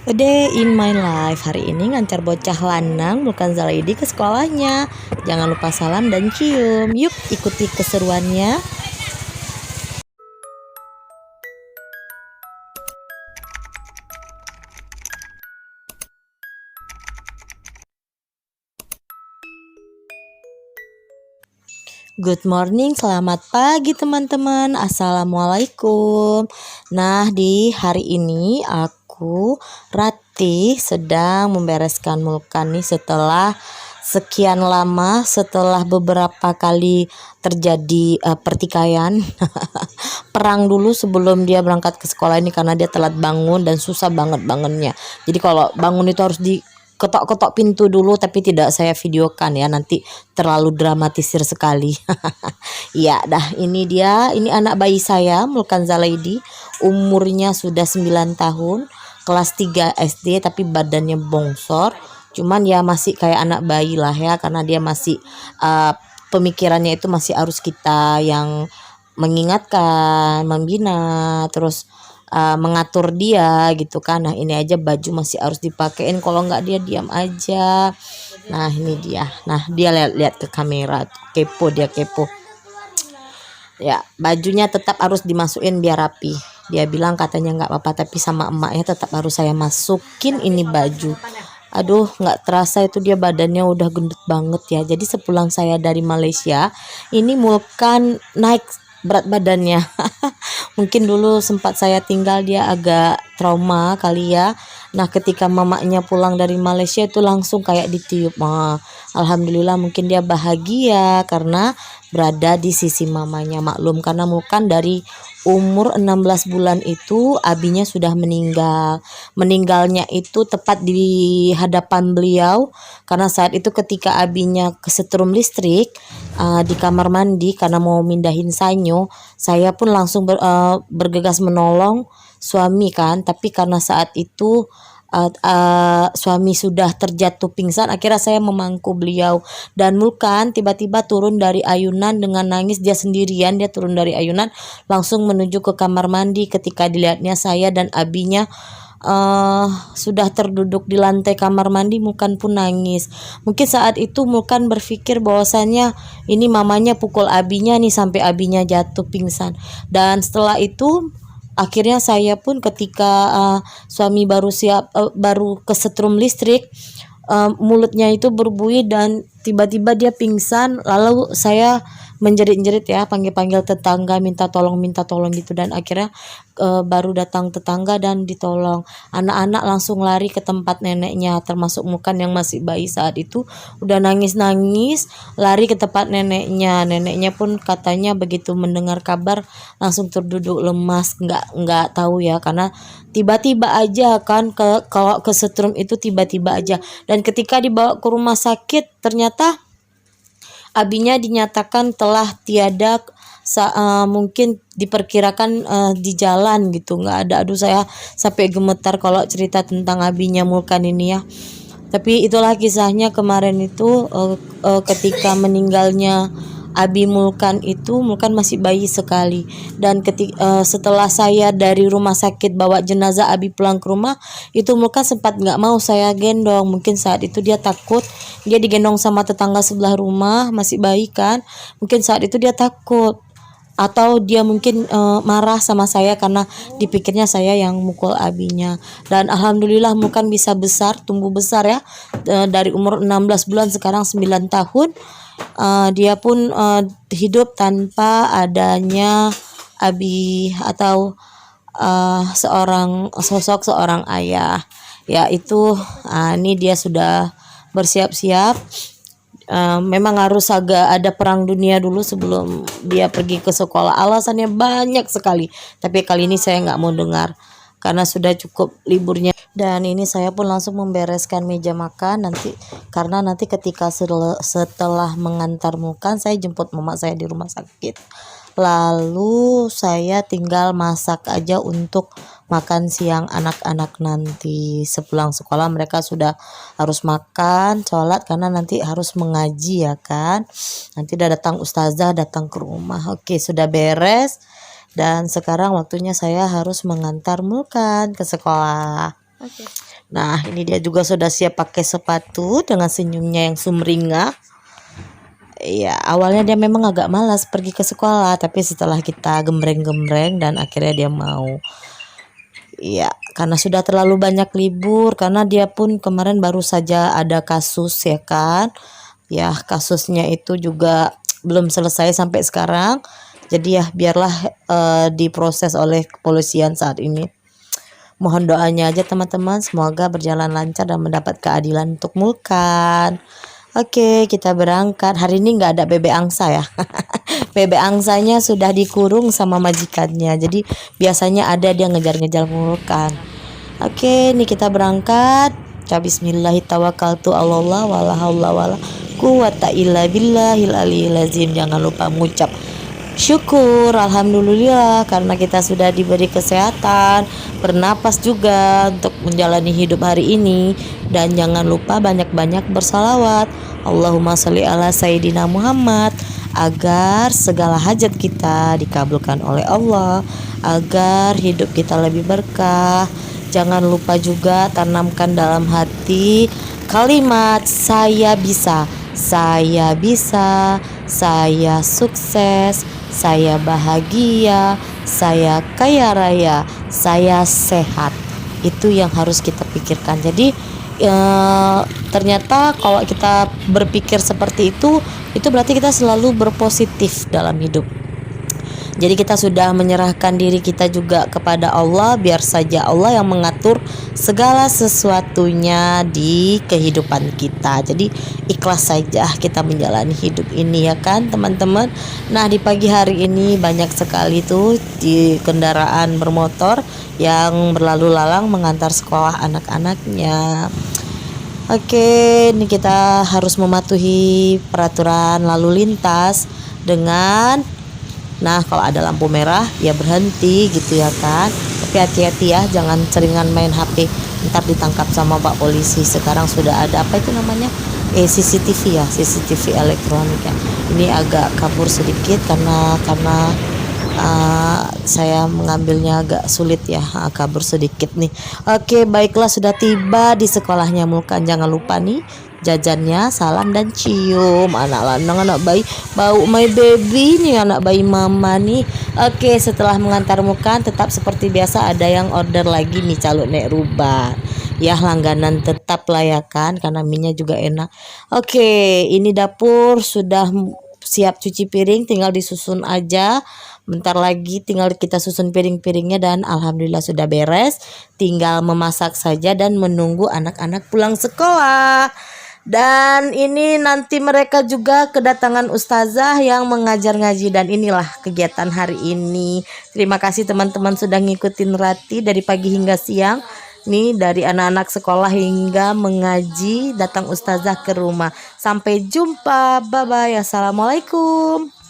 A day in my life. Hari ini ngancar bocah lanang bukan Zalaidi ke sekolahnya. Jangan lupa salam dan cium. Yuk ikuti keseruannya. Good morning, selamat pagi teman-teman. Assalamualaikum. Nah, di hari ini aku Ratih sedang membereskan mulkan nih setelah sekian lama, setelah beberapa kali terjadi pertikaian. Perang dulu sebelum dia berangkat ke sekolah ini karena dia telat bangun dan susah banget bangunnya. Jadi kalau bangun itu harus ketok-ketok pintu dulu, tapi tidak saya videokan ya, nanti terlalu dramatisir sekali. Ya dah, ini dia, ini anak bayi saya Mulkan Zalaidi, umurnya sudah 9 tahun, kelas 3 SD, tapi badannya bongsor, cuman ya masih kayak anak bayi lah ya, karena dia masih pemikirannya itu masih harus kita yang mengingatkan, membina, terus mengatur dia gitu kan. Nah ini aja baju masih harus dipakein, kalau nggak dia diam aja. Nah ini dia, nah dia lihat ke kamera, kepo, dia kepo ya. Bajunya tetap harus dimasukin biar rapi. Dia bilang katanya nggak apa-apa, tapi sama emaknya tetap harus saya masukin ini baju. Aduh, nggak terasa itu dia badannya udah gendut banget ya. Jadi sepulang saya dari Malaysia, ini Mulkan naik berat badannya. Mungkin dulu sempat saya tinggal, dia agak trauma kali ya. Nah ketika mamanya pulang dari Malaysia itu langsung kayak ditiup. Alhamdulillah mungkin dia bahagia karena berada di sisi mamanya. Maklum karena Mulkan dari umur 16 bulan itu abinya sudah meninggal. Meninggalnya itu tepat di hadapan beliau, karena saat itu ketika abinya kesetrum listrik di kamar mandi karena mau mindahin sanyo, saya pun langsung bergegas menolong suami kan. Tapi karena saat itu suami sudah terjatuh pingsan, akhirnya saya memangku beliau, dan Mulkan tiba-tiba turun dari ayunan dengan nangis. Dia sendirian, dia turun dari ayunan langsung menuju ke kamar mandi. Ketika dilihatnya saya dan abinya sudah terduduk di lantai kamar mandi, Mulkan pun nangis. Mungkin saat itu Mulkan berpikir bahwasannya ini mamanya pukul abinya nih sampai abinya jatuh pingsan. Dan setelah itu akhirnya saya pun ketika suami baru kesetrum listrik, mulutnya itu berbunyi dan tiba-tiba dia pingsan. Lalu saya menjerit-jerit ya, panggil-panggil tetangga, minta tolong gitu, dan akhirnya baru datang tetangga dan ditolong. Anak-anak langsung lari ke tempat neneknya, termasuk Mulkan yang masih bayi saat itu udah nangis-nangis, lari ke tempat neneknya. Neneknya pun katanya begitu mendengar kabar langsung terduduk lemas, nggak tahu ya, karena tiba-tiba aja kan, kalau kesetrum itu tiba-tiba aja. Dan ketika dibawa ke rumah sakit ternyata abinya dinyatakan telah tiada, mungkin diperkirakan di jalan gitu, nggak ada. Aduh, saya sampai gemetar kalau cerita tentang abinya Mulkan ini ya. Tapi itulah kisahnya kemarin itu, ketika meninggalnya abi Mulkan itu, Mulkan masih bayi sekali. Dan setelah saya dari rumah sakit bawa jenazah abi pulang ke rumah, itu Mulkan sempat nggak mau saya gendong. Mungkin saat itu dia takut, dia digendong sama tetangga sebelah rumah, masih bayi kan. Mungkin saat itu dia takut, atau dia mungkin marah sama saya karena dipikirnya saya yang mukul abinya. Dan alhamdulillah Mulkan bisa besar, tumbuh besar ya, dari umur 16 bulan sekarang 9 tahun. Dia pun hidup tanpa adanya abi atau seorang ayah, yaitu ini dia sudah bersiap-siap. Memang harus agak ada perang dunia dulu sebelum dia pergi ke sekolah. Alasannya banyak sekali, tapi kali ini saya nggak mau dengar karena sudah cukup liburnya. Dan ini saya pun langsung membereskan meja makan nanti, karena nanti ketika setelah mengantar Mulkan, saya jemput mama saya di rumah sakit. Lalu saya tinggal masak aja untuk makan siang anak-anak nanti. Sepulang sekolah mereka sudah harus makan, sholat, karena nanti harus mengaji ya kan. Nanti udah datang ustazah datang ke rumah. Oke, sudah beres. Dan sekarang waktunya saya harus mengantar Mulkan ke sekolah. Nah, ini dia juga sudah siap pakai sepatu dengan senyumnya yang sumringah. Iya, awalnya dia memang agak malas pergi ke sekolah, tapi setelah kita gembreng-gembreng dan akhirnya dia mau. Iya, karena sudah terlalu banyak libur, karena dia pun kemarin baru saja ada kasus ya kan. Ya, kasusnya itu juga belum selesai sampai sekarang. Jadi ya biarlah diproses oleh kepolisian saat ini. Mohon doanya aja teman-teman, semoga berjalan lancar dan mendapat keadilan untuk Mulkan. Oke, kita berangkat. Hari ini nggak ada bebek angsa ya. Bebek angsanya sudah dikurung sama majikannya. Jadi biasanya ada dia ngejar-ngejar Mulkan. Oke, ini kita berangkat. Bismillahirrahmanirrahim. Allah wala haula wala quwata illa billahil aliyil azim. Jangan lupa mengucap syukur, alhamdulillah karena kita sudah diberi kesehatan, bernapas juga untuk menjalani hidup hari ini. Dan jangan lupa banyak-banyak bersalawat. Allahumma sholli ala sayyidina Muhammad, agar segala hajat kita dikabulkan oleh Allah, agar hidup kita lebih berkah. Jangan lupa juga tanamkan dalam hati kalimat saya bisa, saya bisa, saya sukses, saya bahagia, saya kaya raya, saya sehat. Itu yang harus kita pikirkan. Jadi ternyata kalau kita berpikir seperti itu berarti kita selalu berpositif dalam hidup. Jadi kita sudah menyerahkan diri kita juga kepada Allah, biar saja Allah yang mengatur segala sesuatunya di kehidupan kita. Jadi ikhlas saja kita menjalani hidup ini ya kan teman-teman. Nah, di pagi hari ini banyak sekali tuh di kendaraan bermotor yang berlalu lalang mengantar sekolah anak-anaknya. Oke, ini kita harus mematuhi peraturan lalu lintas dengan kalau ada lampu merah ya berhenti gitu ya kan. Tapi hati-hati ya, jangan seringan main HP, ntar ditangkap sama Pak Polisi. Sekarang sudah ada apa itu namanya? CCTV ya, CCTV elektronik ya. Ini agak kabur sedikit karena saya mengambilnya agak sulit ya, kabur sedikit nih. Oke, baiklah sudah tiba di sekolahnya Mulkan. Jangan lupa nih jajannya, salam dan cium. Anak lanang, anak bayi, bau my baby nih, anak bayi mama nih. Oke, setelah mengantar Mulkan tetap seperti biasa ada yang order lagi nih calon nek rubah. Ya langganan tetap lah ya kan, karena minyak juga enak. Oke, ini dapur sudah siap cuci piring, tinggal disusun aja. Bentar lagi tinggal kita susun piring-piringnya dan alhamdulillah sudah beres. Tinggal memasak saja dan menunggu anak-anak pulang sekolah. Dan ini nanti mereka juga kedatangan ustazah yang mengajar ngaji. Dan inilah kegiatan hari ini. Terima kasih teman-teman sudah ngikutin Rati dari pagi hingga siang. Nih dari anak-anak sekolah hingga mengaji, datang ustazah ke rumah. Sampai jumpa, bye bye, assalamualaikum.